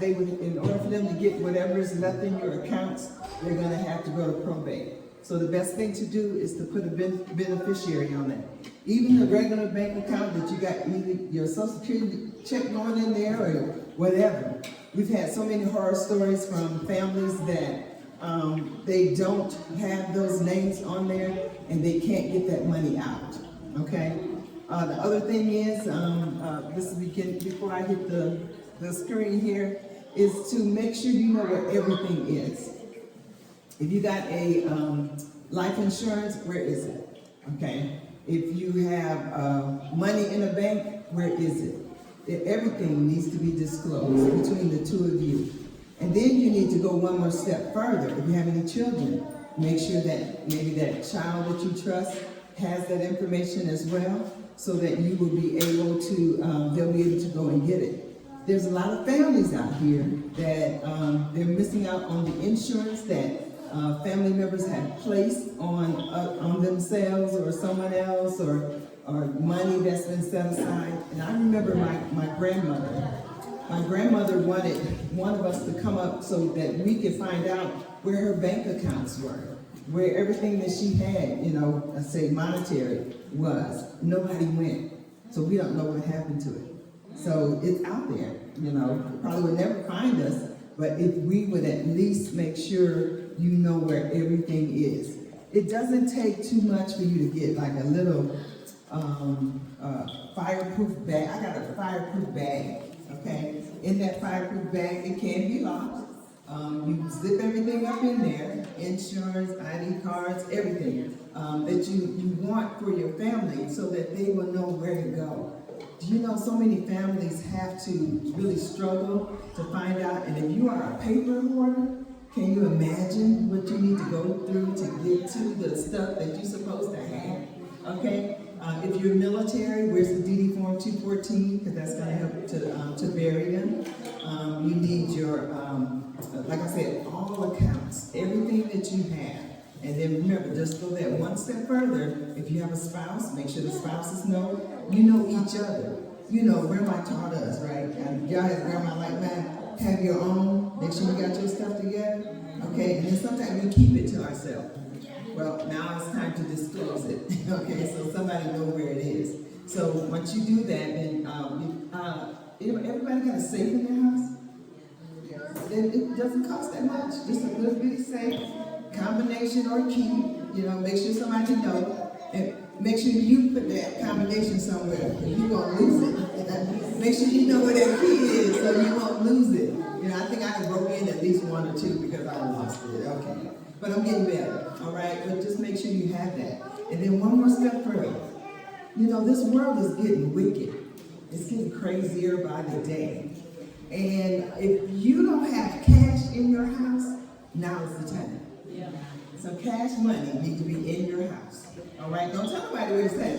they would, in order for them to get whatever is left in your accounts, they're gonna have to go to probate. So the best thing to do is to put a beneficiary on that. Even the regular bank account that you got, either your Social Security check going in there or whatever. We've had so many horror stories from families that they don't have those names on there and they can't get that money out, okay? The other thing is, this is before I hit the screen here, is to make sure you know where everything is. If you got a life insurance, where is it? Okay. If you have money in a bank, where is it? Everything needs to be disclosed between the two of you. And then you need to go one more step further. If you have any children, make sure that maybe that child that you trust has that information as well, so that you will be able to, they'll be able to go and get it. There's a lot of families out here that they're missing out on the insurance that family members have placed on themselves or someone else, or money that's been set aside. And I remember my grandmother. My grandmother wanted one of us to come up so that we could find out where her bank accounts were, where everything that she had, you know, let's say monetary, was. Nobody went, so we don't know what happened to it. So it's out there, you know. Probably would never find us, but if we would at least make sure you know where everything is. It doesn't take too much for you to get like a little fireproof bag. I got a fireproof bag, okay? In that fireproof bag, it can be locked. You zip everything up in there, insurance, ID cards, everything that you want for your family, so that they will know where to go. Do you know so many families have to really struggle to find out? And if you are a paper hoarder, can you imagine what you need to go through to get to the stuff that you're supposed to have? Okay? If you're military, where's the DD Form 214? Because that's going to help to bury them. You need your, like I said, all accounts, everything that you have. And then remember, just go that one step further. If you have a spouse, make sure the spouses know. You know each other. You know, Grandma taught us, right? And y'all have grandma like mine, have your own. Make sure you got your stuff together. Okay, and then sometimes we keep it to ourselves. Well, now it's time to disclose it. Okay, so somebody know where it is. So once you do that, then everybody got a safe in their house. It doesn't cost that much. Just a little bitty safe, combination or key. You know, make sure somebody know, and make sure you put that combination somewhere. If you won't lose it, make sure you know where that key is so you won't lose it. You know, I think I broke in at least one or two because I lost it. Okay, but I'm getting better. All right, but just make sure you have that. And then one more step further. You know, this world is getting wicked. It's getting crazier by the day. And if you don't have cash in your house, now is the time. Yeah. So cash money needs to be in your house. All right, don't tell nobody where it's at.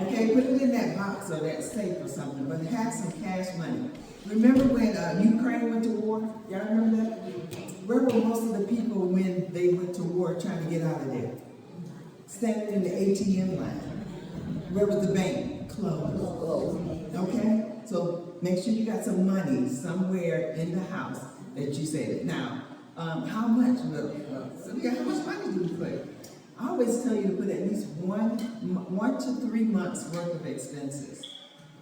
Okay, put it in that box or that safe or something, but have some cash money. Remember when Ukraine went to war? Y'all remember that? Where were most of the people when they went to war trying to get out of there? Standing in the ATM line. Where was the bank? Closed. Okay? So make sure you got some money somewhere in the house that you saved. Now, how much? Sylvia, how much money do you put? I always tell you to put at least 1 to 3 months worth of expenses.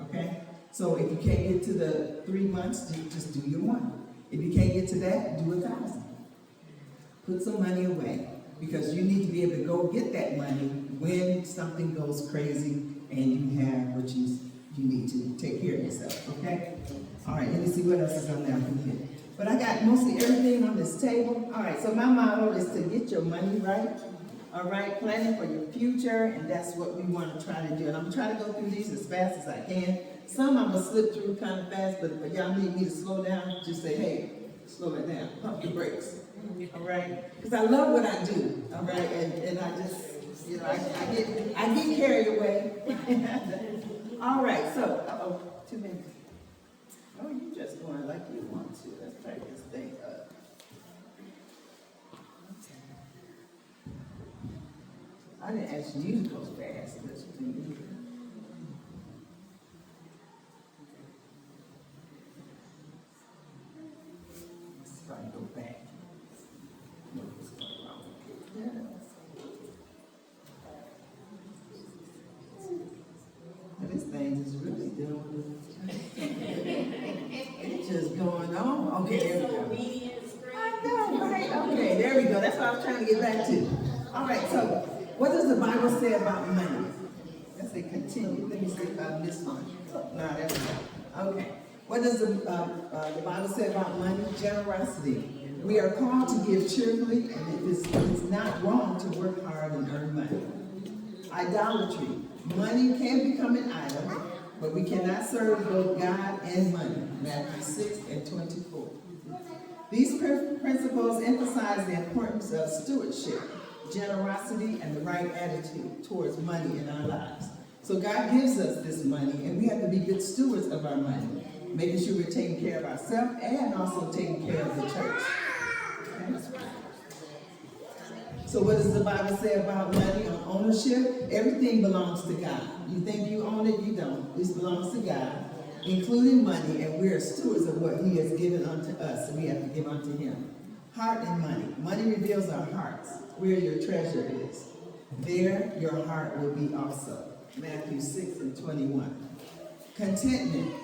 Okay? So if you can't get to the 3 months, just do your one. If you can't get to that, do 1,000. Put some money away, because you need to be able to go get that money when something goes crazy and you have what you need to take care of yourself, okay? All right, let me see what else is on there from here. But I got mostly everything on this table. All right, so my motto is to get your money right. All right, planning for your future, and that's what we want to try to do. And I'm going to try to go through these as fast as I can. Some I'm going to slip through kind of fast, but if y'all need me to slow down, just say, hey, slow it down, pump the brakes. All right? Because I love what I do, all right? And I just, you know, I get carried away. All right, so, 2 minutes. Oh, you just going like you want to. Let's try this thing up. I didn't ask you to go fast, but you didn't. just going on. Okay, there we go. Obedience, I know, right? Okay, there we go. That's what I was trying to get back to. All right, so what does the Bible say about money? Let's say continue. Let me see if I missed one. No, that's right. Okay. What does the Bible say about money? Generosity. We are called to give cheerfully, and it's not wrong to work hard and earn money. Idolatry. Money can become an idol, but we cannot serve both God and money. Matthew 6 and 24. These principles emphasize the importance of stewardship, generosity, and the right attitude towards money in our lives. So God gives us this money, and we have to be good stewards of our money, making sure we're taking care of ourselves and also taking care of the church. Okay? So what does the Bible say about money on ownership? Everything belongs to God. You think you own it, you don't. This belongs to God, including money, and we are stewards of what He has given unto us, and we have to give unto Him. Heart and money. Money reveals our hearts, where your treasure is. There your heart will be also. Matthew 6 and 21. Contentment.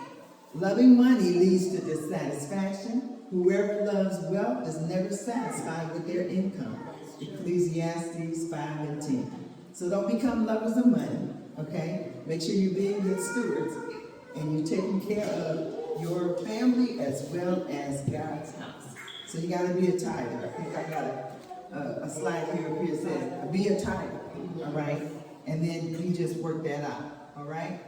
Loving money leads to dissatisfaction. Whoever loves wealth is never satisfied with their income. Ecclesiastes 5 and 10. So don't become lovers of money, okay? Make sure you're being good stewards and you're taking care of your family as well as God's house. So you got to be a tither. I think I got a slide here up here that says, be a tither, all right? And then you just work that out, all right?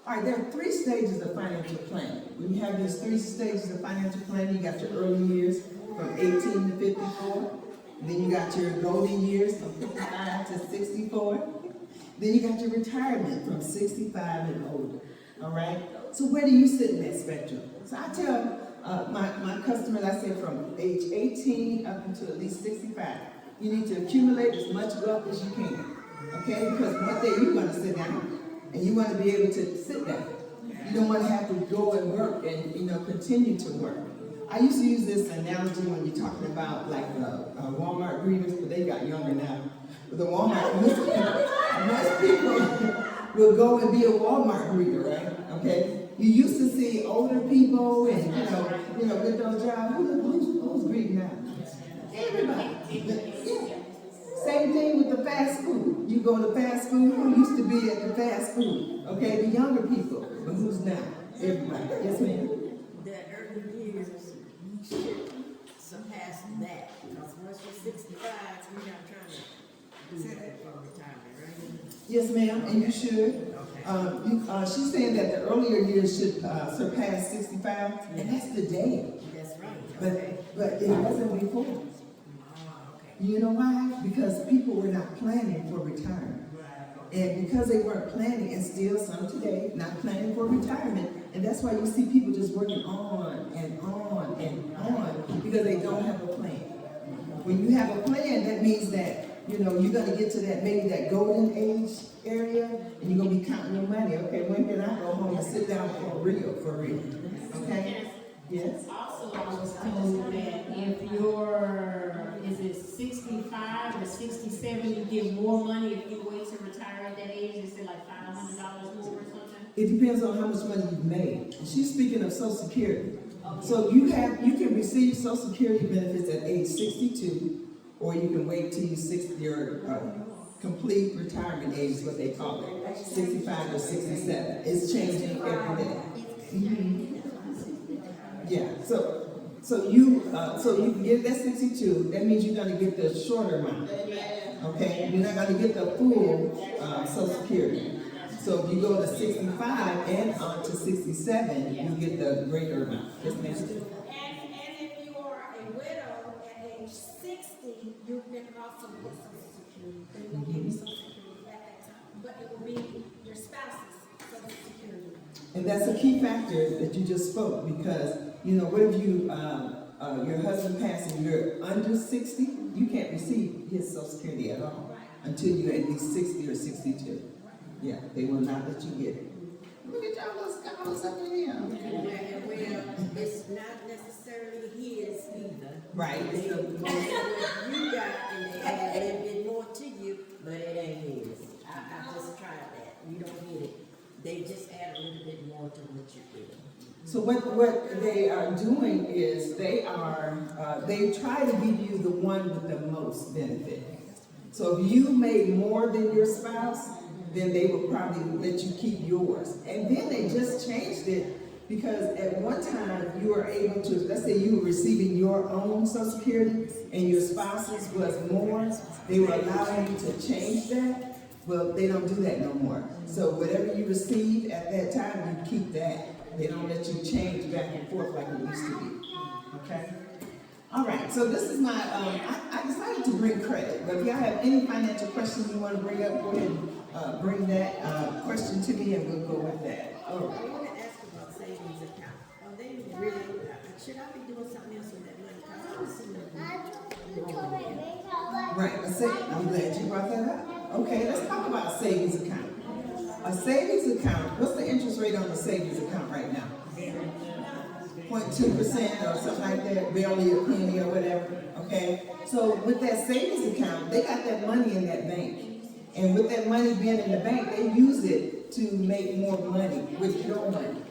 All right, there are 3 stages of financial planning. When you have these 3 stages of financial planning, you got your early years from 18 to 54. Then you got your golden years from 55 to 64. Then you got your retirement from 65 and older. All right? So where do you sit in that spectrum? So I tell my customers, I say from age 18 up until at least 65, you need to accumulate as much wealth as you can. Okay? Because one day you're going to sit down and you want to be able to sit down. You don't want to have to go and work and, continue to work. I used to use this analogy when you're talking about like Walmart greeters, but they got younger now. But the Walmart, most people will go and be a Walmart greeter, right? Okay? You used to see older people and, get those jobs. Who's greeting now? Everybody. Yeah. Same thing with the fast food. You go to fast food, who used to be at the fast food? Okay, the younger people. But who's now? Everybody. Yes, ma'am? the early years, we should surpass that, because once you're 65, you're not trying to set it for retirement, right? Yes, ma'am, and you should. She's saying that the earlier years should surpass 65, and that's the day. That's right, But it wasn't before. okay. You know why? Because people were not planning for retirement. And because they weren't planning, and still some today, not planning for retirement, and that's why you see people just working on and on and on, because they don't have a plan. When you have a plan, that means that, you're going to get to that, maybe that golden age area, and you're going to be counting your money. Okay, when can I go home and sit down for real? Okay? Yes? Also, I was told that if you're, is it 65 or 67, you get more money if you wait to retire at that age. Is it like $500 more or something? It depends on how much money you've made. She's speaking of Social Security. So you can receive Social Security benefits at age 62, or you can wait till you're 60 or complete retirement age is what they call it, 65 or 67. It's changing every day. Mm-hmm. Yeah. So you can get that 62. That means you're going to get the shorter amount. Okay. You're not going to get the full Social Security. So if you go to 65 and on to 67, you get the greater amount. Yes, ma'am. And if you are a widow at age 60, you can also get Social Security. They will give you Social Security at that time, but it will be your spouse's Social Security. And that's a key factor that you just spoke, because what if your husband passed and you're under 60, you can't receive his Social Security at all until you're at least 60 or 62. Yeah, they will not let you get it. Look at y'all little scholars up in here. Well, it's not necessarily his either. Right. They what you got, and they add a little bit more to you, but it ain't his. I just tried that. You don't get it. They just add a little bit more to what you get. So what they are doing is they try to give you the one with the most benefit. So if you made more than your spouse, then they will probably let you keep yours. And then they just changed it because at one time you were able to, let's say you were receiving your own Social Security and your spouse's was more, they were allowing you to change that. Well, they don't do that no more. So whatever you receive at that time, you keep that. They don't let you change back and forth like it used to be. Okay? All right, so this is my, I decided to bring credit, but if y'all have any financial questions you want to bring up, go ahead and bring that question to me and we'll go with that. All right. I want to ask about savings account. Are they really, should I be doing something else with that money? Because I was seeing Right, I'm glad you brought that up. Okay, let's talk about savings account. A savings account, what's the interest rate on a savings account right now? 0.2% or something like that, barely a penny or whatever, okay? So with that savings account, they got that money in that bank. And with that money being in the bank, they use it to make more money with your money,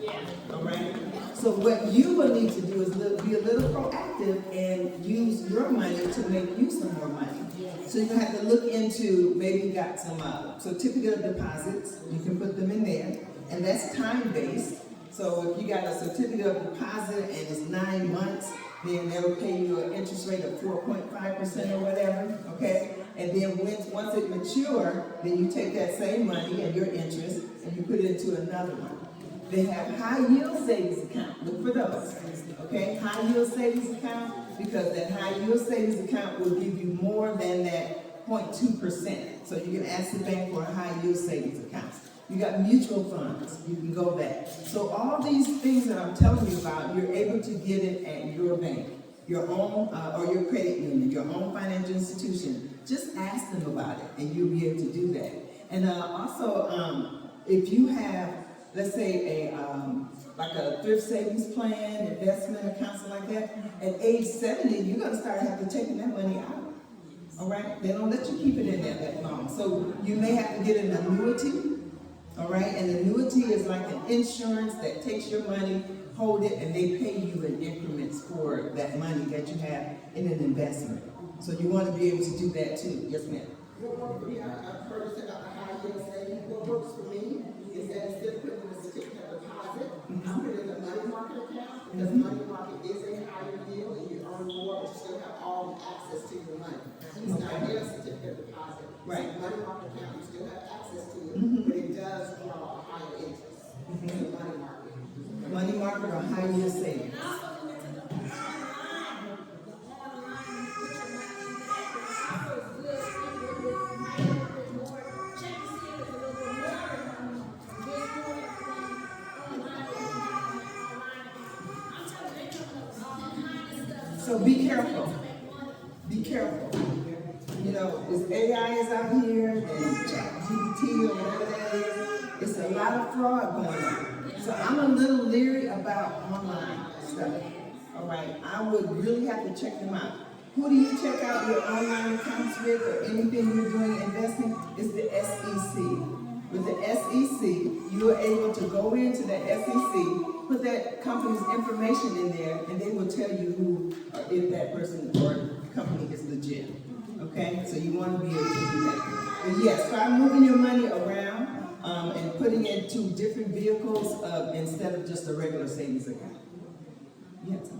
all right? So what you will need to do is be a little proactive and use your money to make you some more money. So you're gonna have to look into, maybe you got some certificate of deposits, you can put them in there, and that's time-based. So if you got a certificate of deposit and it's 9 months, then they'll pay you an interest rate of 4.5% or whatever, okay? And then once it matures, then you take that same money and your interest and you put it into another one. They have high yield savings account. Look for those, okay? High yield savings account, because that high yield savings account will give you more than that 0.2%. So you can ask the bank for a high yield savings account. You got mutual funds, you can go there. So all these things that I'm telling you about, you're able to get it at your bank, your own, or your credit union, your own financial institution. Just ask them about it, and you'll be able to do that. And also, if you have, let's say, like a thrift savings plan, investment account, something like that, at age 70, you're gonna start having to taking that money out. All right? They don't let you keep it in there that long. So you may have to get an annuity. All right, and annuity is like an insurance that takes your money, hold it, and they pay you in increments for that money that you have in an investment. So you want to be able to do that too. Yes, ma'am. What works for me, I've heard about the high yield savings. What works for me is that instead of putting in a certificate of deposit, I put it in the money market account, because money market is a higher yield and you earn more, but you still have all the access to your money. It's not yet a certificate of deposit. Right. So money market account, you still have access to it, but it does draw a higher interest in the money market. Money market or high yield savings. And also when it's the online, you put your money in that, but it also is good, even with might be a little bit more, check to see if it's a little bit more than just doing everything online or online. I'm telling you, they coming up with all kinds of stuff. So be careful. To make money. Be careful. You know, this AI is out here and ChatGPT or whatever that is. It's a lot of fraud going on. So I'm a little leery about online stuff. All right, I would really have to check them out. Who do you check out your online accounts with or anything you're doing investing? It's the SEC. With the SEC, you are able to go into the SEC, put that company's information in there, and they will tell you who, if that person or company is legit. Okay, so you want to be able to do that. But yes, start moving your money around and putting it to different vehicles instead of just a regular savings account. Yes.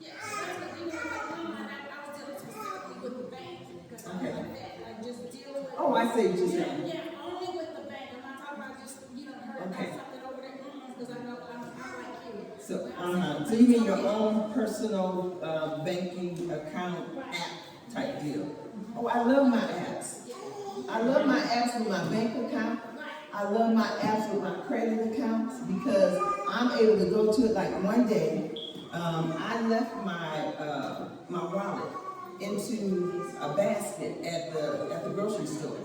Yeah, that's what you were online. I was dealing specifically with the bank, because I'm Okay. like that, like just deal with. Oh, I see what you're Yeah, saying. yeah, only with the bank. I'm not talking about just, heard Okay. about something over there, because I know I'm like you. So you mean your own personal banking account app type deal? Oh, I love my apps. I love my apps with my bank account. I love my apps with my credit accounts because I'm able to go to it. Like one day, I left my wallet into a basket at the grocery store.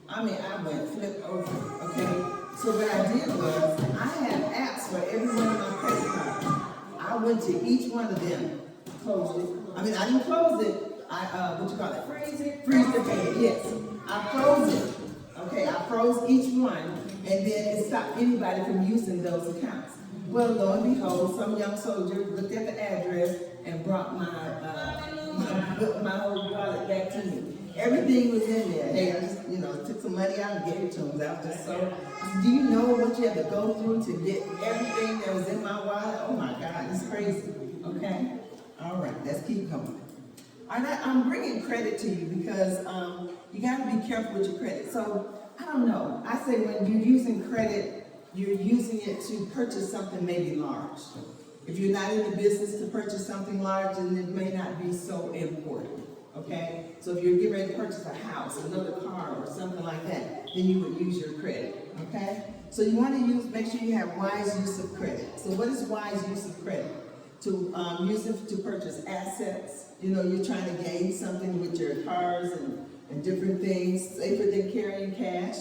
I mean, I went flip over. Okay, so what I did was I have apps for every one of my credit cards. I went to each one of them, closed it. I mean, I didn't close it. What you call it? Freeze it. Freeze the payment. Yes, I froze it. Okay, I froze each one, and then it stopped anybody from using those accounts. Well, lo and behold, some young soldier looked at the address and brought my whole wallet back to me. Everything was in there. Hey, I just, took some money out and gave it to him. I was just so, I said, do you know what you have to go through to get everything that was in my wallet? Oh my God, it's crazy. Okay? All right, let's keep going. All right, I'm bringing credit to you because you got to be careful with your credit. So, I don't know. I say when you're using credit, you're using it to purchase something maybe large. If you're not in the business to purchase something large, then it may not be so important, okay? So if you're getting ready to purchase a house, another car, or something like that, then you would use your credit, okay? So you want to make sure you have wise use of credit. So what is wise use of credit? To use it to purchase assets. You're trying to gain something with your cars and different things, safer than carrying cash.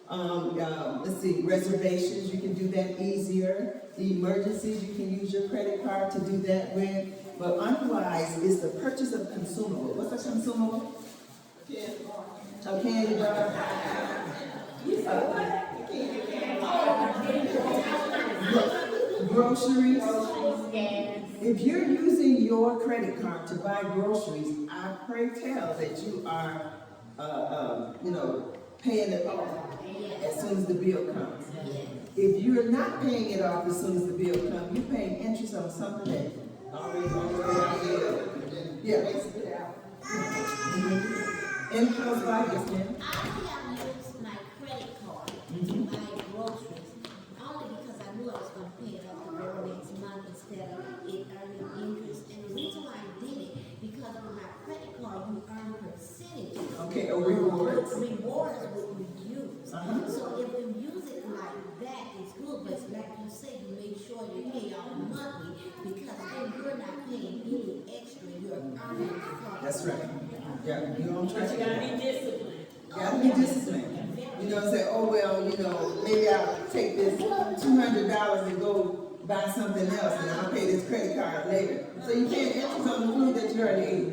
Let's see, reservations, you can do that easier. The emergencies, you can use your credit card to do that with. But unwise is the purchase of consumable. What's a consumable? A candy bar. Groceries. If you're using your credit card to buy groceries, I pray tell that you are, paying it off as soon as the bill comes. If you're not paying it off as soon as the bill comes, you're paying interest on something that already yeah. Impulse buy, yes, ma'am. I have used my credit card to buy groceries only because I knew I was going to pay it off the very next month instead of it earning interest. And the reason why I did it, because with my credit card you earn percentages. Okay, a rewards. Rewards what we use. Uh-huh. So if you use it like that, it's good. But like you said, you make sure you pay off monthly because then you're not paying any extra. You're earning from. That's right. Yeah, you're on track. But you gotta be disciplined. You gotta be disciplined. Say, oh, well, maybe I'll take this $200 and go buy something else and I'll pay this credit card later. So you can't interest on the food that you already ate.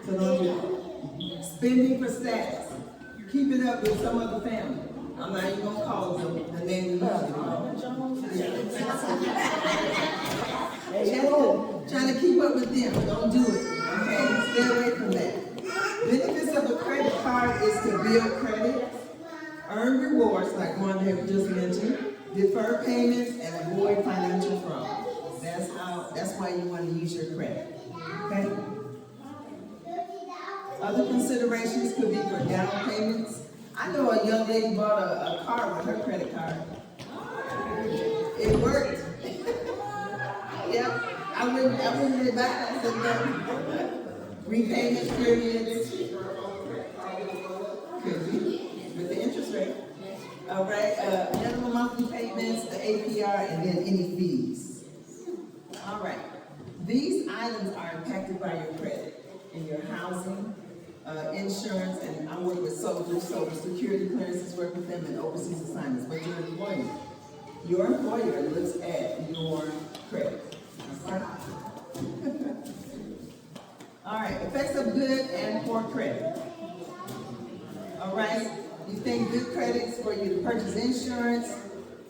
So don't do it. Spending for status. Keeping up with some other family. I'm not even gonna call them the name of trying to keep up with them. Don't do it. Okay? Stay away from that. Benefits of a credit card is to build credit, earn rewards like one that we just mentioned, defer payments, and avoid financial fraud. That's why you want to use your credit. Okay? Other considerations could be for down payments. I know a young lady bought a car with her credit card. It worked. Yep. I wouldn't advise it. Repayment periods. Could be. With the interest rate. All right. Minimum monthly payments, the APR, and then any fees. All right. These items are impacted by your credit in your housing, insurance, and I work with soldiers, so security clearances work with them and overseas assignments. But your employer looks at your credit. Okay? All right, effects of good and poor credit. All right, you think good credits for you to purchase insurance,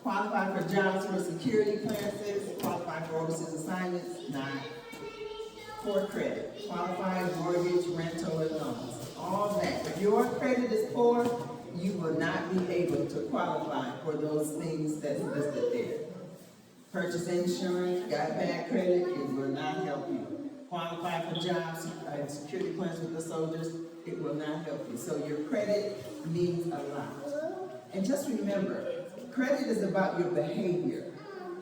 qualify for jobs for security clearances, qualify for overseas assignments, not. Poor credit, qualified mortgage, rental, and loans. All that. If your credit is poor, you will not be able to qualify for those things that's listed there. Purchase insurance, got bad credit, it will not help you. Qualify for jobs, security clearance with the soldiers, it will not help you. So your credit means a lot. And just remember, credit is about your behavior.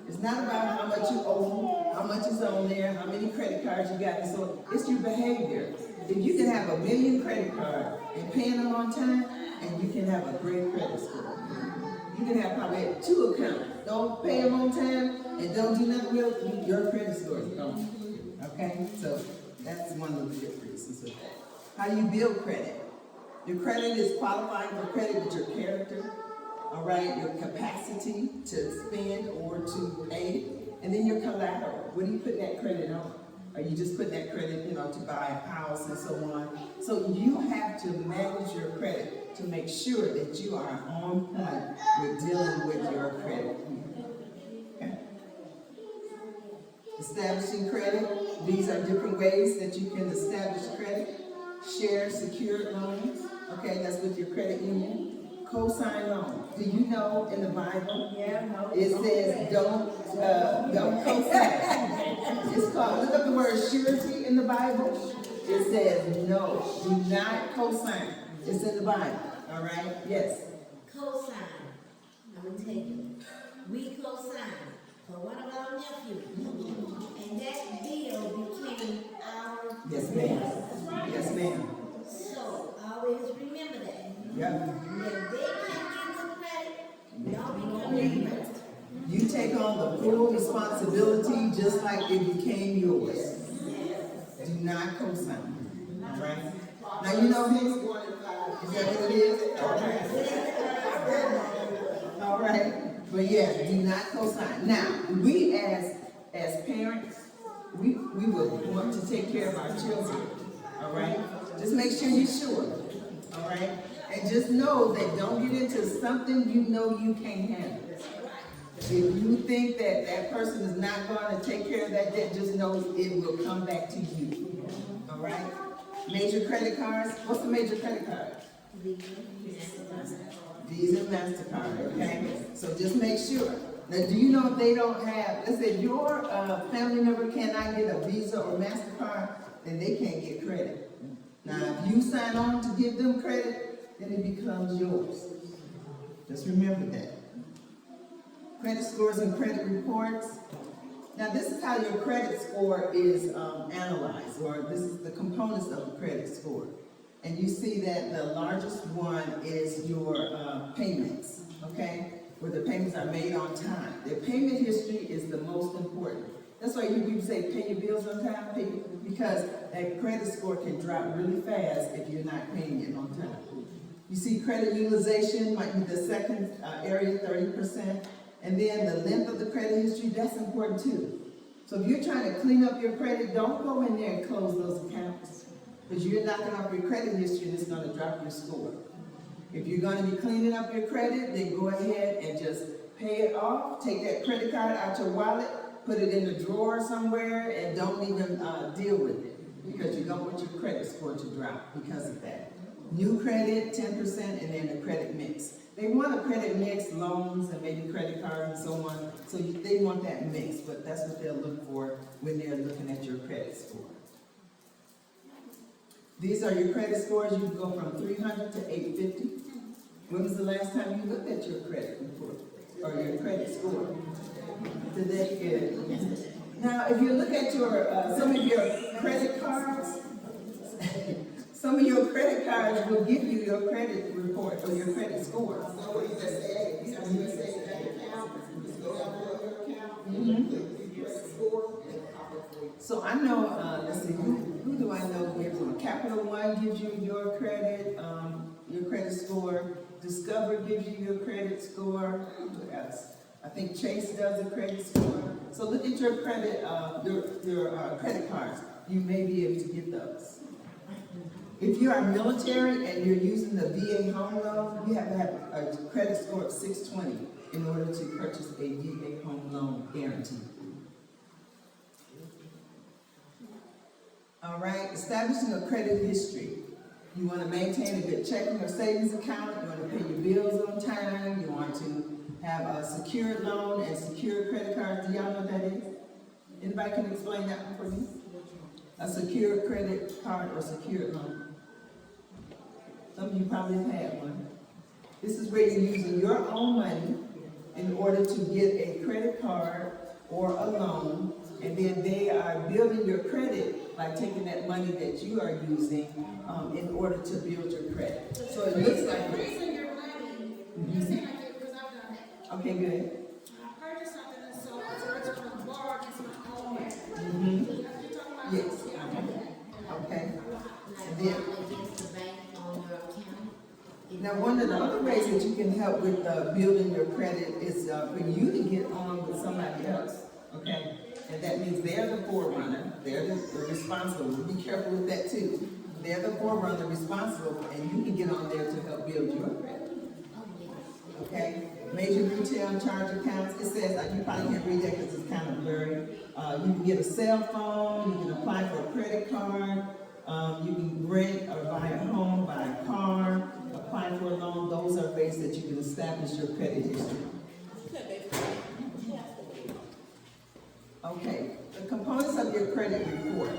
It's not about how much you owe, how much is on there, how many credit cards you got. So it's your behavior. If you can have 1 million credit cards and paying them on time, and you can have a great credit score. You can have probably 2 accounts. Don't pay them on time and don't do nothing with your credit score is gone. Okay? So that's one of the differences with that. How do you build credit? Your credit is qualifying for credit with your character. All right, your capacity to spend or to pay, and then your collateral. What are you putting that credit on? Are you just putting that credit, to buy a house and so on? So you have to manage your credit to make sure that you are on point with dealing with your credit. Okay. Establishing credit, these are different ways that you can establish credit. Share secured loans, okay, that's with your credit union. Co-sign loan, do you know in the Bible, it says don't co-sign. It's called, look up the word surety in the Bible. It says no, do not co-sign. It's in the Bible, all right? Yes. Co-sign, I'm gonna tell you, we co-signed for one of our nephews. And that bill became our. Yes, ma'am. Yes, ma'am. So, always remember that. Yep. If they can't give the credit, y'all become their credit. You take on the full responsibility just like it became yours. Do not co-sign, all right? Now, you know who's going to file. Is that what it is? All right. But yeah, do not co-sign. Now, we as parents, we would want to take care of our children, all right? Just make sure you're sure, all right? And just know that don't get into something you know you can't handle. If you think that that person is not going to take care of that debt, just know it will come back to you, all right? Major credit cards, what's the major credit card? Visa and MasterCard, okay? So just make sure. Now, do you know if they don't have, let's say your family member cannot get a Visa or MasterCard, then they can't get credit. Now, if you sign on to give them credit, then it becomes yours. Just remember that. Credit scores and credit reports. Now, this is how your credit score is analyzed, or this is the components of the credit score. And you see that the largest one is your payments, okay? Where the payments are made on time. The payment history is the most important. That's why you people say pay your bills on time, because that credit score can drop really fast if you're not paying it on time. You see credit utilization might be the second area, 30%. And then the length of the credit history, that's important too. So if you're trying to clean up your credit, don't go in there and close those accounts. Because you're knocking off your credit history and it's going to drop your score. If you're going to be cleaning up your credit, then go ahead and just pay it off. Take that credit card out your wallet, put it in the drawer somewhere, and don't even deal with it. Because you don't want your credit score to drop because of that. New credit, 10%, and then the credit mix. They want a credit mix, loans, and maybe credit cards and so on. So they want that mix, but that's what they'll look for when they're looking at your credit score. These are your credit scores. You can go from 300 to 850. When was the last time you looked at your credit report or your credit score? Today, good. Now, if you look at your some of your credit cards, some of your credit cards will give you your credit report or your credit score. So what you just said, you have to say that account, just go down to your account, click your credit score, and it'll pop up for you. So I know, let's see, who do I know gives one? Capital One gives you your credit score. Discover gives you your credit score. Who else? I think Chase does a credit score. So look at your credit, your credit cards. You may be able to get those. If you are military and you're using the VA home loan, you have to have a credit score of 620 in order to purchase a VA home loan guarantee. All right, establishing a credit history. You want to maintain a good checking or savings account. You want to pay your bills on time. You want to have a secured loan and secured credit cards. Do y'all know what that is? Anybody can explain that one for me? A secured credit card or secured loan. Some of you probably have had one. This is where you're using your own money in order to get a credit card or a loan, and then they are building your credit by taking that money that you are using in order to build your credit. So it looks like Raising your money, you seem like it, because I've done that. okay, good. I purchased something and so it's original and borrowed against my own money. Mm-hmm. You talking about? Yes. Yeah, I did that. Okay. Like And then, borrowing against the bank on your account. now, one of the other ways that you can help with building your credit is for you to get on with somebody else, okay? And that means they're the forerunner, they're the responsible. Be careful with that too. They're the forerunner responsible, and you can get on there to help build your credit, Oh, yes. okay? major retail charge accounts. It says, like, you probably can't read that because it's kind of blurry. You can get a cell phone, you can apply for a credit card, you can rent or buy a home, buy a car, apply for a loan. Those are ways that you can establish your credit history. Okay, the components of your credit report.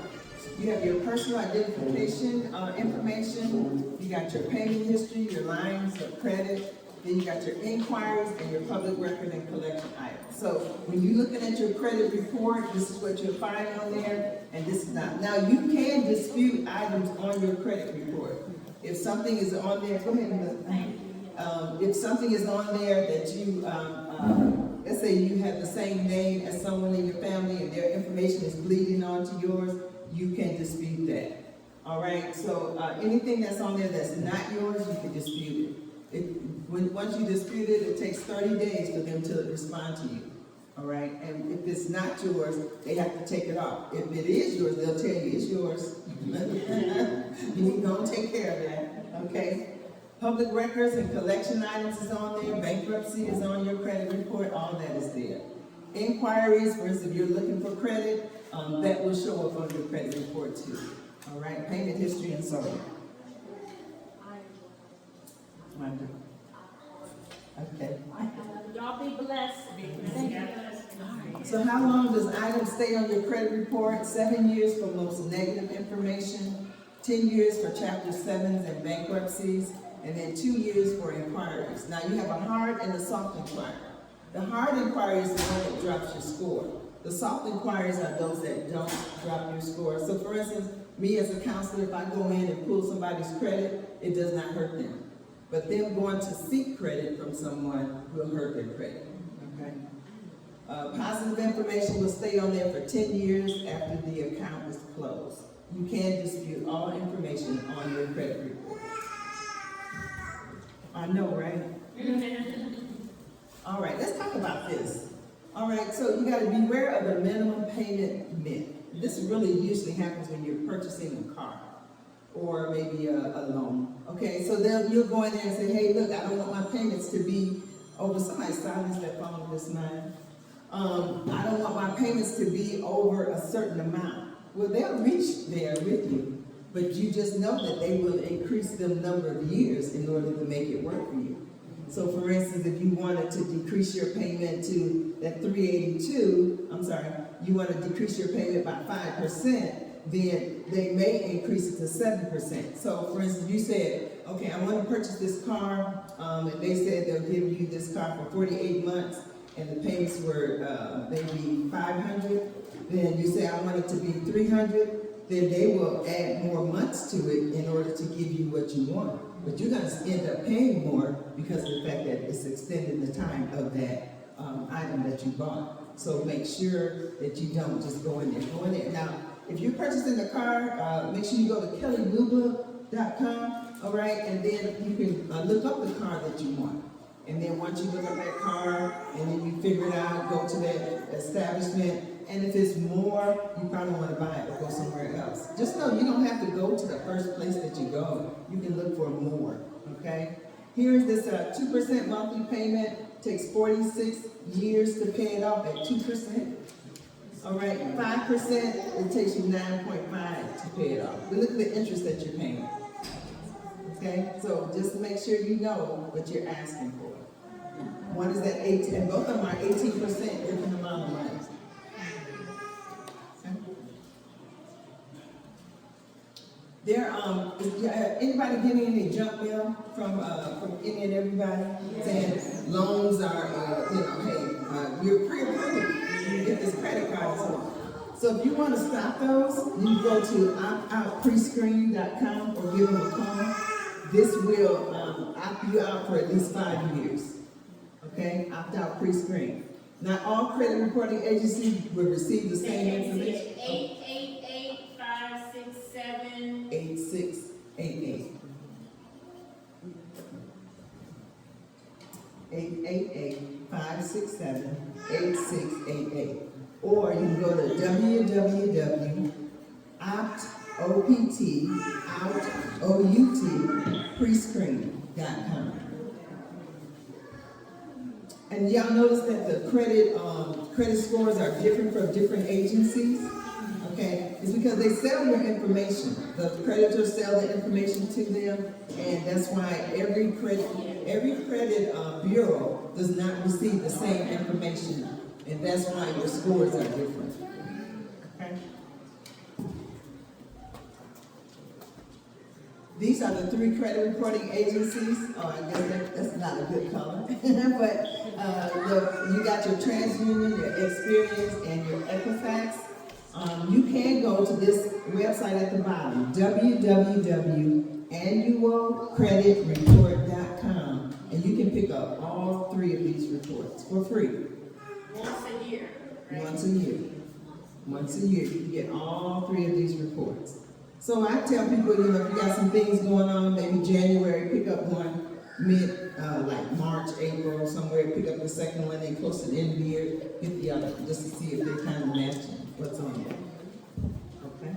You have your personal identification information, you got your payment history, your lines of credit, then you got your inquiries and your public record and collection items. So when you're looking at your credit report, this is what you'll find on there, and this is not. Now, you can dispute items on your credit report. If something is on there, go ahead and look. If something is on there that you, let's say you have the same name as someone in your family and their information is bleeding onto yours, you can dispute that. All right, so anything that's on there that's not yours, you can dispute it. Once you dispute it, it takes 30 days for them to respond to you. All right, and if it's not yours, they have to take it off. If it is yours, they'll tell you it's yours. You need to go and take care of that. Okay. Public records and collection items is on there. Bankruptcy is on your credit report. All that is there. Inquiries, for instance, if you're looking for credit, that will show up on your credit report too. All right, payment history and so on. Okay. Y'all be blessed. Thank you. So how long does items stay on your credit report? 7 years for most negative information, 10 years for Chapter 7s and bankruptcies, and then 2 years for inquiries. Now you have a hard and a soft inquiry. The hard inquiry is the one that drops your score. The soft inquiries are those that don't drop your score. So for instance, me as a counselor, if I go in and pull somebody's credit, it does not hurt them. But them going to seek credit from someone will hurt their credit, okay? Positive information will stay on there for 10 years after the account is closed. You can dispute all information on your credit report. I know, right? All right, let's talk about this. All right, so you gotta beware of the minimum payment myth. This really usually happens when you're purchasing a car or maybe a loan. Okay, so you'll go in there and say, hey, look, I don't want my payments to be over, somebody silence that phone this night. I don't want my payments to be over a certain amount. Well, they'll reach there with you, but you just know that they will increase the number of years in order to make it work for you. So for instance, if you wanted to decrease your payment to that 382, you want to decrease your payment by 5%, then they may increase it to 7%. So for instance, you said, okay, I want to purchase this car, and they said they'll give you this car for 48 months, and the payments were maybe 500, then you say, I want it to be 300, then they will add more months to it in order to give you what you want. But you're going to end up paying more because of the fact that it's extending the time of that item that you bought. So make sure that you don't just go in there. Go in there. Now, if you're purchasing the car, make sure you go to kellybluebook.com, all right, and then you can look up the car that you want. And then once you look up that car, and then you figure it out, go to that establishment, and if it's more, you probably want to buy it or go somewhere else. Just know you don't have to go to the first place that you go. You can look for more, okay? Here's this 2% monthly payment. Takes 46 years to pay it off at 2%. All right, 5%, it takes you 9.5 to pay it off. But look at the interest that you're paying. Okay, so just make sure you know what you're asking for. One is at 18, and both of them are 18% different amount of money. There, anybody getting any junk mail from any and everybody saying loans are, hey, you're pre-approved. You get this credit card and so on. So if you want to stop those, you go to optoutprescreen.com or give them a call. This will opt you out for at least 5 years. Okay, opt out pre-screen. Not all credit reporting agencies will receive the same information. 8688. 888-567-8688. Or you can go to www.prescreen.com. And y'all notice that the credit scores are different from different agencies? Okay, it's because they sell your information. The creditors sell the information to them, and that's why every credit bureau does not receive the same information, and that's why your scores are different. Okay. These are the 3 credit reporting agencies. Oh, I guess that's not a good color, but you got your TransUnion, your Experience, and your Equifax. You can go to this website at the bottom, www.annualcreditreport.com, and you can pick up all 3 of these reports for free. Once a year, right? Once a year. Once a year, you can get all 3 of these reports. So I tell people, if you got some things going on, maybe January, pick up one like March, April, somewhere, pick up the second one, then close to the end of the year, get the other, just to see if they're kind of matching what's on there. Okay?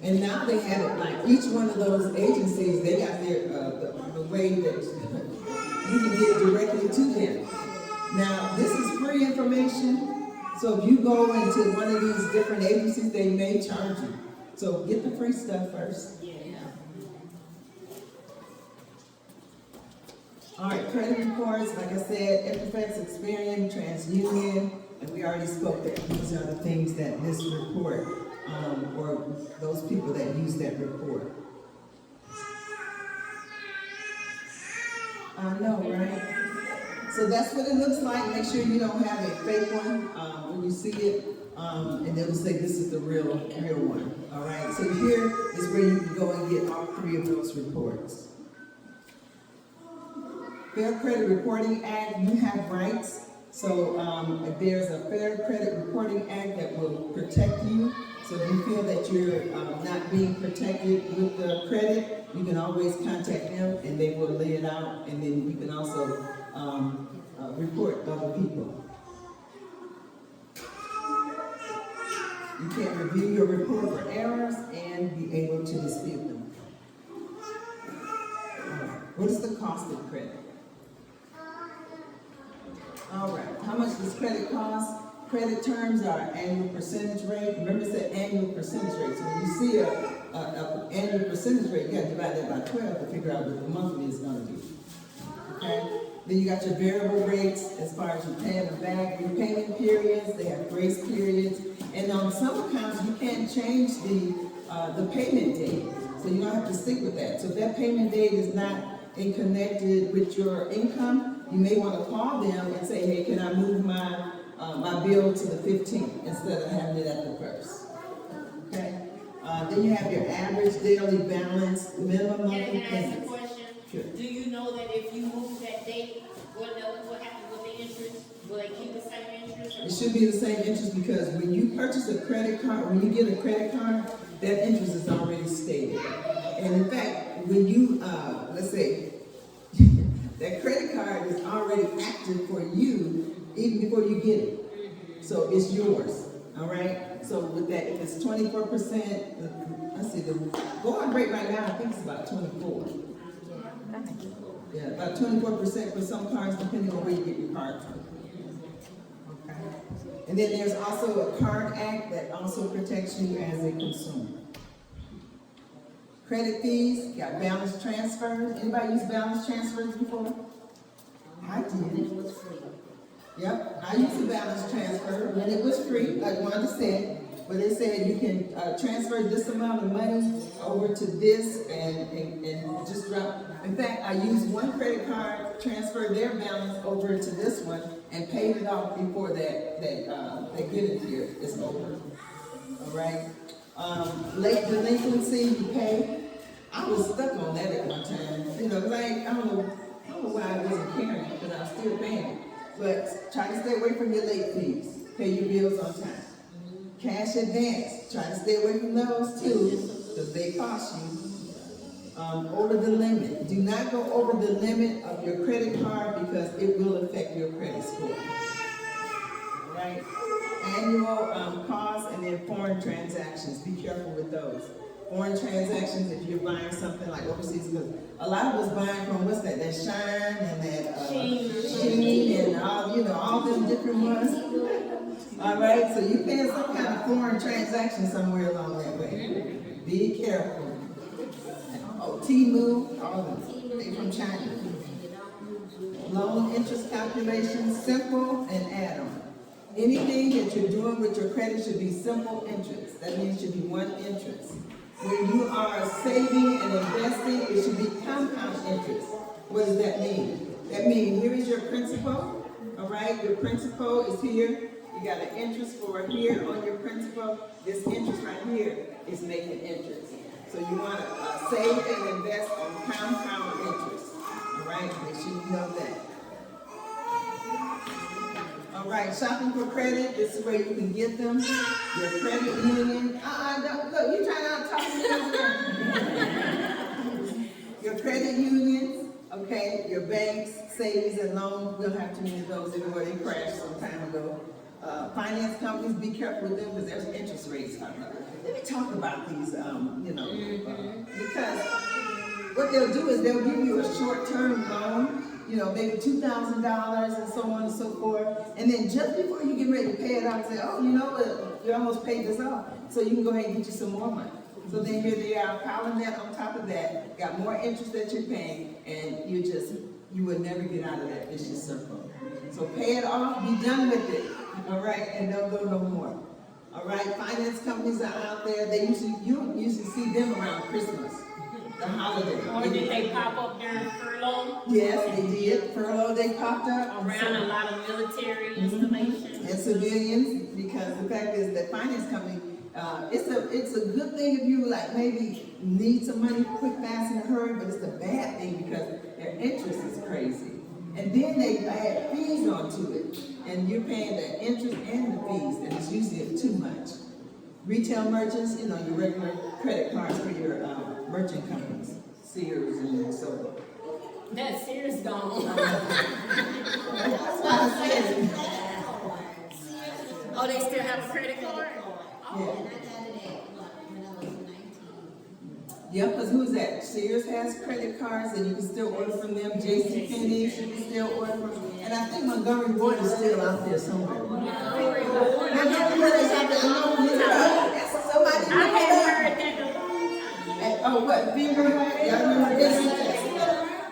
And now they have it, like each one of those agencies, they got their, the way that you can get directly to them. Now, this is free information. So if you go into one of these different agencies, they may charge you. So get the free stuff first. Yeah. All right, credit reports, like I said, Equifax, Experian, TransUnion, and we already spoke that these are the things that this report, or those people that use that report. I know, right? So that's what it looks like. Make sure you don't have a fake one when you see it, and it'll say this is the real one. All right. So here is where you can go and get all 3 of those reports. Fair Credit Reporting Act. You have rights. So there's a Fair Credit Reporting Act that will protect you. So if you feel that you're not being protected with the credit, you can always contact them, and they will lay it out, and then you can also report other people. You can review your report for errors and be able to dispute them. What is the cost of credit? All right, how much does credit cost? Credit terms are annual percentage rate. Remember, it's an annual percentage rate. So when you see an annual percentage rate, you got to divide that by 12 to figure out what the monthly is going to be. Okay? Then you got your variable rates as far as you're paying them back, repayment periods, they have grace periods, and on some accounts you can't change the payment date, so you don't have to stick with that. So if that payment date is not connected with your income, you may want to call them and say, hey, can I move my bill to the 15th instead of having it at the 1st? Okay. Then you have your average daily balance, minimum monthly Can I ask a payments. question? Sure. Do you know that if you move that date, what happens with the interest? Will they keep the same interest? It should be the same interest because when you purchase a credit card, when you get a credit card, that interest is already stated. And in fact, when you, let's say, that credit card is already active for you even before you get it. So it's yours, all right? So with that, if it's 24%, I see the going rate right now, I think it's about 24. Yeah, about 24% for some cards, depending on where you get your card from. Okay. And then there's also a card act that also protects you as a consumer. Credit fees, got balance transfers. Anybody use balance transfers before? I did. It was free. Yep, I used a balance transfer when it was free, like Wanda said. But they said you can transfer this amount of money over to this and just drop. In fact, I used one credit card, transferred their balance over to this one, and paid it off before that credit period is over. All right. Late delinquency, you pay. I was stuck on that at one time. You know, like I don't know why I wasn't caring, because I was still paying it. But try to stay away from your late fees. Pay your bills on time. Cash advance, try to stay away from those too, because they cost you. Over the limit. Do not go over the limit of your credit card because it will affect your credit score. All right? Annual costs and then foreign transactions. Be careful with those. foreign transactions, if you're buying something like overseas, because a lot of us buying from, what's that Shine and that, Sheen and all, you know, all them different ones. All right, so you're paying some kind of foreign transaction somewhere along that way. Be careful. Oh, Temu, all of them, they from China. Loan interest calculations, simple and add-on. Anything that you're doing with your credit should be simple interest. That means it should be one interest. When you are saving and investing, it should be compound interest. What does that mean? That means here is your principal, all right? Your principal is here. You got an interest for here on your principal. This interest right here is making interest. So you want to save and invest on compound interest, all right? Make sure you know that. All right, shopping for credit, this is where you can get them. Your credit union, don't, look, you trying not to talk to me over there. Your credit unions, okay, your banks, savings and loans, we don't have too many of those anymore, they crashed some time ago. Finance companies, be careful with them because there's interest rates. Let me talk about these, because what they'll do is they'll give you a short-term loan, you know, maybe $2,000 and so on and so forth. And then just before you get ready to pay it off, say, oh, you know what, you almost paid this off. So you can go ahead and get you some more money. So then here they are piling that on top of that, got more interest that you're paying, and you will never get out of that vicious circle. So pay it off, be done with it, all right, and don't go no more. All right, finance companies are out there, you usually see them around Christmas. The holiday. Or did they pop up during furlough? Yes, they did. Furlough, they popped up. Around a lot of military installations. And civilians, because the fact is that finance company, it's a good thing if you like maybe need some money quick, fast, in a hurry, but it's a bad thing because their interest is crazy. And then they add fees onto it. And you're paying the interest and the fees, and it's usually too much. Retail merchants, you know, your regular credit cards for your merchant companies, Sears and so forth. That Sears gone. That's why I said. Oh, they still have a credit card? Yeah. And I got it at, when I was 19. Yeah, because who's that? Sears has credit cards and you can still order from them. JCPenney, you can still order from. And I think Montgomery Ward is still out there somewhere. Montgomery Ward is out there. Somebody I haven't heard that in a long and, oh, what? Finger Hut? Y'all remember this?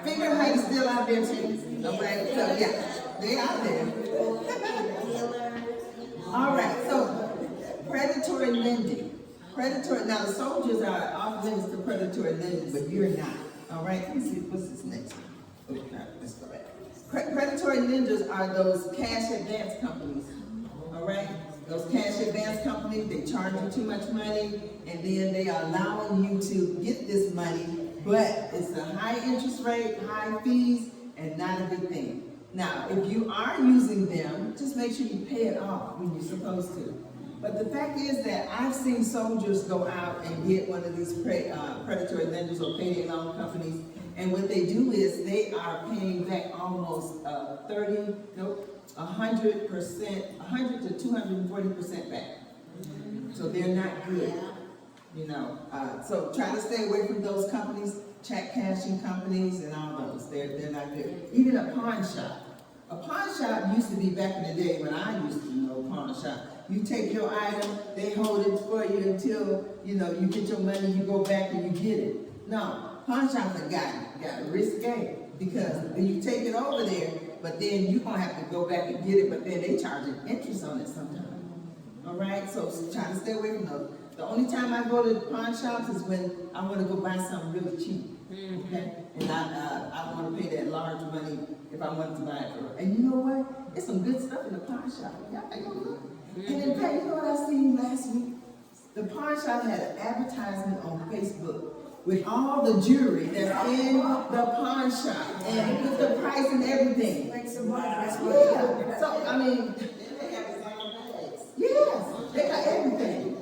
Finger Hut is still out there too. Okay, so yeah, they out there. All right, so predatory lending. Predatory, now the soldiers are off limits to predatory lending, but you're not. All right, let me see, what's this next one? Oh, no, let's go back. Predatory lenders are those cash advance companies. All right, those cash advance companies, they charge you too much money, and then they are allowing you to get this money, but it's a high interest rate, high fees, and not a good thing. Now, if you are using them, just make sure you pay it off when you're supposed to. But the fact is that I've seen soldiers go out and get one of these predatory lenders or payday loan companies, and what they do is they are paying back almost 100%, 100 to 240% back. So they're not good, you know. So try to stay away from those companies, check cashing companies and all those. They're not good. Even a pawn shop. A pawn shop used to be back in the day when I used to know pawn shop. You take your item, they hold it for you until, you know, you get your money, you go back and you get it. No, pawn shops have got risque because you take it over there, but then you're gonna have to go back and get it, but then they charge an interest on it sometimes. All right, so try to stay away from those. The only time I go to pawn shops is when I want to go buy something really cheap. Okay, and I want to pay that large money if I want to buy it for. And you know what? There's some good stuff in the pawn shop. Yeah, I go look. And in fact, you know what I seen last week? The pawn shop had an advertisement on Facebook with all the jewelry that's in the pawn shop and with the price and everything. Yeah. So I mean, yes, they got everything.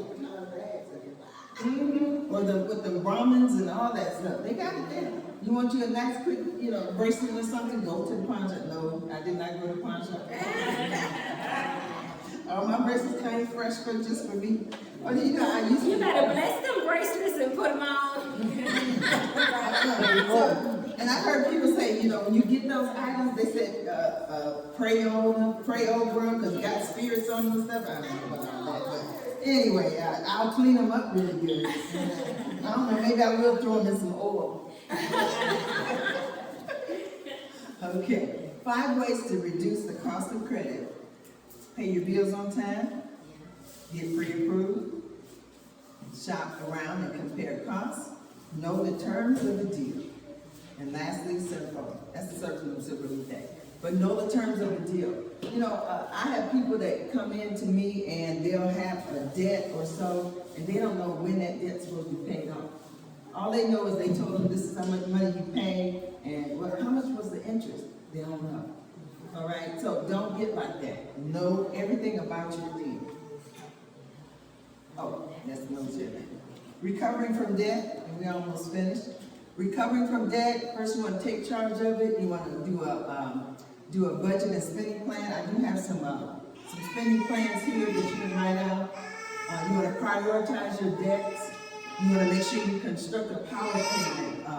Or with the Brahmins and all that stuff, they got it there. You want you a nice quick, you know, bracelet or something? Go to the pawn shop. No, I did not go to the pawn shop. All my bracelets came fresh for just for me. Oh, you know, I used to. You better bless them bracelets and put them on. And I heard people say, you know, when you get those items, they said, pray over them, because got spirits on them and stuff. I don't know about all that, but anyway, I'll clean them up really good. I don't know, maybe I will throw them in some oil. Okay, 5 ways to reduce the cost of credit. Pay your bills on time, get pre-approved, shop around and compare costs, know the terms of the deal. And lastly, that's the circle of civility. But know the terms of the deal. You know, I have people that come in to me and they'll have a debt or so, and they don't know when that debt's supposed to be paid off. All they know is they told them this is how much money you pay, and how much was the interest? They don't know. All right, so don't get like that. Know everything about your deal. Oh, that's no shit. Recovering from debt, and we almost finished. Recovering from debt, first you want to take charge of it. You want to do a budget and spending plan. I do have some spending plans here that you can write out. You want to prioritize your debts. You want to make sure you construct a power payment. I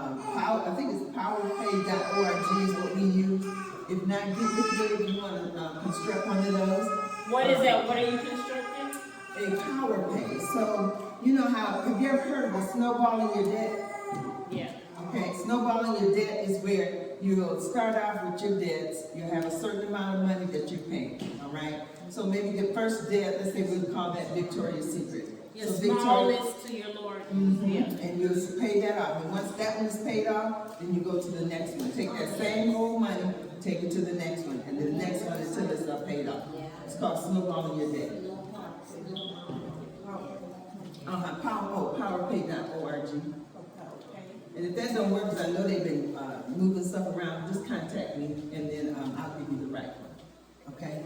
think it's powerpay.org is what we use. If not, get with me if you want to construct one of those. What is that? What are you constructing? A power pay. So, you know have you ever heard of a snowballing your debt? Yeah. Okay, snowballing your debt is where you'll start off with your debts. You have a certain amount of money that you're paying, all right? So maybe the first debt, let's say we'll call that Victoria's Secret. Your So smallest to your Lord. Yeah. And you'll pay that off. And once that one is paid off, then you go to the next one. Take that same old money, take it to the next one, and then the next one until it's paid off. It's called snowballing your debt. Powerpay.org. And if that don't work, because I know they've been moving stuff around, just contact me, and then I'll give you the right one. Okay?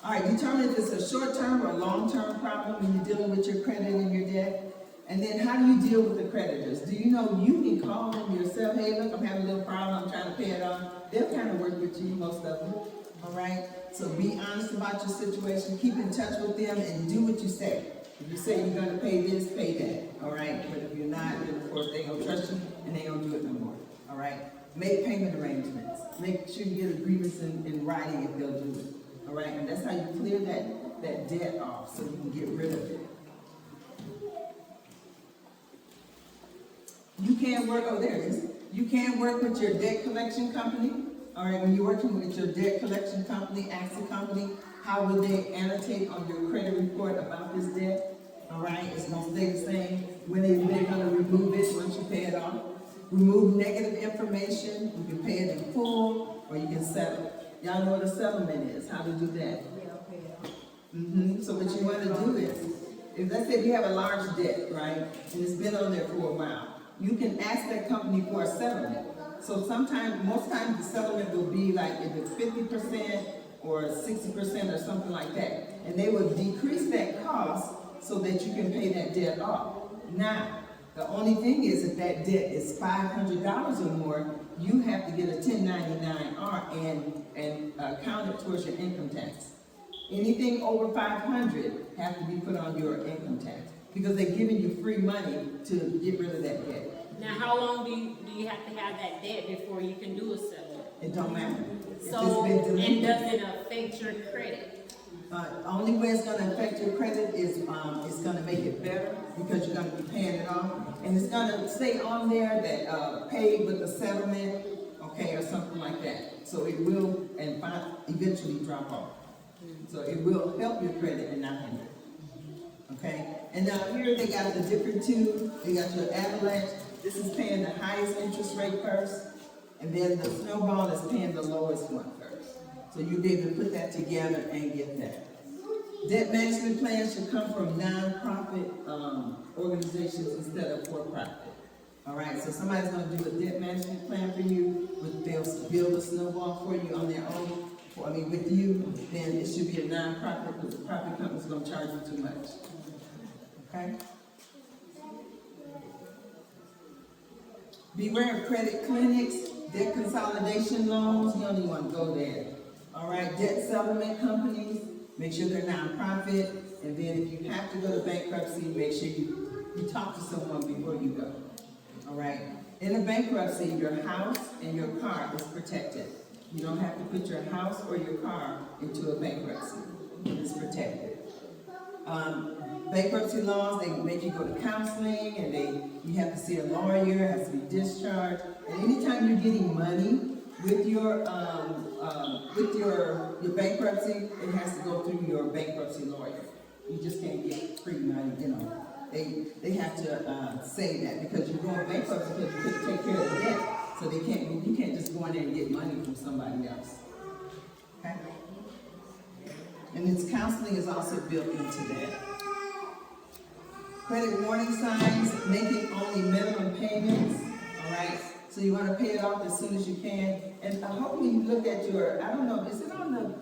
All right, determine if it's a short-term or long-term problem when you're dealing with your credit and your debt. And then how do you deal with the creditors? Do you know you can call them yourself, hey, look, I'm having a little problem, I'm trying to pay it off. They'll kind of work with you, most of them. All right? So be honest about your situation, keep in touch with them, and do what you say. If you say you're going to pay this, pay that. All right? But if you're not, then of course they don't trust you, and they don't do it no more. All right? Make payment arrangements. Make sure you get agreements in writing if they'll do it. All right? And that's how you clear that debt off, so you can get rid of it. You can work, there it is. You can work with your debt collection company. All right, when you're working with your debt collection company, ask the company, how will they annotate on your credit report about this debt? All right, it's going to stay the same. When they're going to remove it once you pay it off. Remove negative information. You can pay it in full, or you can settle. Y'all know what a settlement is, how to do that. So what you want to do is, if let's say you have a large debt, right, and it's been on there for a while, you can ask that company for a settlement. So most times the settlement will be like if it's 50% or 60% or something like that. And they will decrease that cost so that you can pay that debt off. Now, the only thing is if that debt is $500 or more, you have to get a 1099-R and count it towards your income tax. Anything over 500 have to be put on your income tax because they're giving you free money to get rid of that debt. Now, how long do you have to have that debt before you can do a settlement? It don't matter. So, and does it affect your credit? Only way it's going to affect your credit is it's going to make it better because you're going to be paying it off. And it's going to stay on there that paid with the settlement, okay, or something like that. So it will eventually drop off. So it will help your credit and not hinder it. Okay? And now here they got the different two. They got your avalanche. This is paying the highest interest rate first. And then the snowball is paying the lowest one first. So you'll be able to put that together and get that. Debt management plans should come from non-profit organizations instead of for-profit. All right, so somebody's going to do a debt management plan for you. They'll build a snowball for you on their own. With you, then it should be a non-profit because the profit company's going to charge you too much. Okay? Beware of credit clinics, debt consolidation loans. You don't even want to go there. All right, debt settlement companies. make sure they're nonprofit, and then if you have to go to bankruptcy, make sure you talk to someone before you go. All right? In a bankruptcy, your house and your car is protected. You don't have to put your house or your car into a bankruptcy. It's protected. Bankruptcy laws, they make you go to counseling, and you have to see a lawyer, has to be discharged. And anytime you're getting money with your bankruptcy, it has to go through your bankruptcy lawyer. You just can't get free money, you know. They have to say that, because you're going bankrupt because you couldn't take care of the debt. So you can't just go in there and get money from somebody else. Okay? And its counseling is also built into that. Credit warning signs, making only minimum payments, all right? So you want to pay it off as soon as you can. And hopefully you look at your, I don't know, is it on the,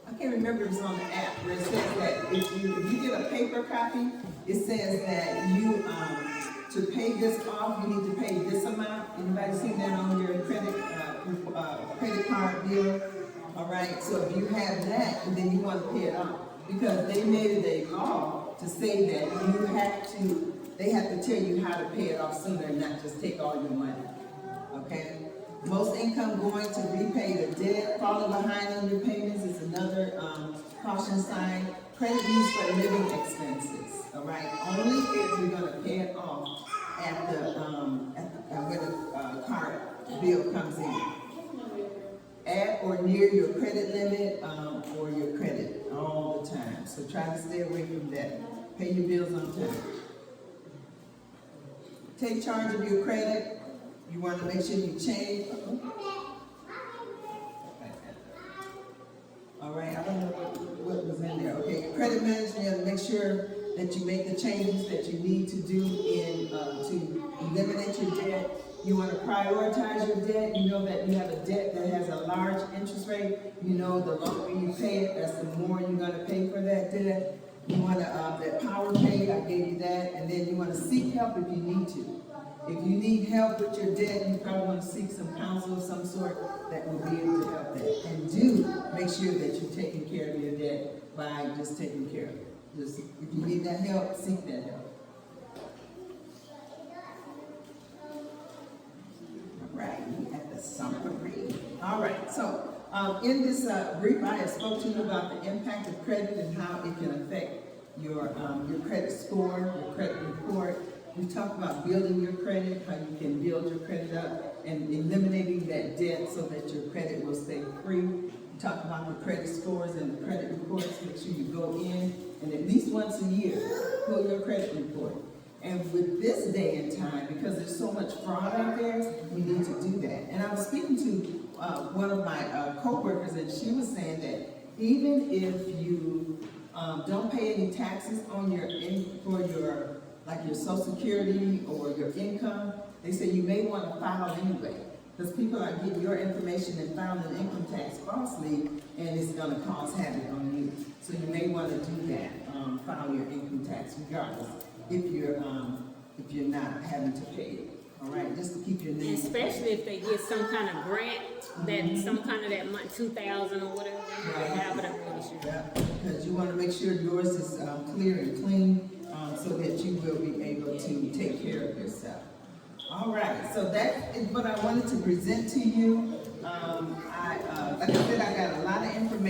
I can't remember if it's on the app, where it says that if you get a paper copy, it says that you, to pay this off, you need to pay this amount. Anybody seen that on your credit card bill? All right, so if you have that, and then you want to pay it off, because they made it a law to say that they have to tell you how to pay it off sooner and not just take all your money. Okay? Most income going to repay the debt. Falling behind on your payments is another caution sign. Credit used for living expenses. All right? Only if you're going to pay it off when the card bill comes in. At or near your credit limit or your credit all the time. So try to stay away from that. Pay your bills on time. Take charge of your credit. You want to make sure you change. All right, I don't know what was in there. Okay, credit management, you have to make sure that you make the changes that you need to do to eliminate your debt. You want to prioritize your debt. You know that you have a debt that has a large interest rate. You know the longer you pay it, that's the more you're going to pay for that debt. You want to, that power pay, I gave you that. And then you want to seek help if you need to. If you need help with your debt, you probably want to seek some counsel of some sort that will be able to help that. And do make sure that you're taking care of your debt by just taking care of it. Just, if you need that help, seek that help. Right, at the summary. All right, so in this brief, I have spoken to you about the impact of credit and how it can affect your credit score, your credit report. We talked about building your credit, how you can build your credit up, and eliminating that debt so that your credit will stay free. We talked about the credit scores and the credit reports. Make sure you go in and at least once a year pull your credit report. And with this day and time, because there's so much fraud out there, we need to do that. And I was speaking to one of my co-workers, and she was saying that even if you don't pay any taxes on your Social Security or your income, they say you may want to file anyway, because people are getting your information and filing income tax falsely, and it's going to cause havoc on you. So you may want to do that, file your income tax regardless, if you're not having to pay it. All right, just to keep your name. Especially if they get some kind of grant, that some kind of that month, 2,000 or whatever, they have it, I'm really sure. Yeah, because you want to make sure yours is clear and clean, so that you will be able to take care of yourself. All right, so that is what I wanted to present to you. Like I said, I got a lot of information.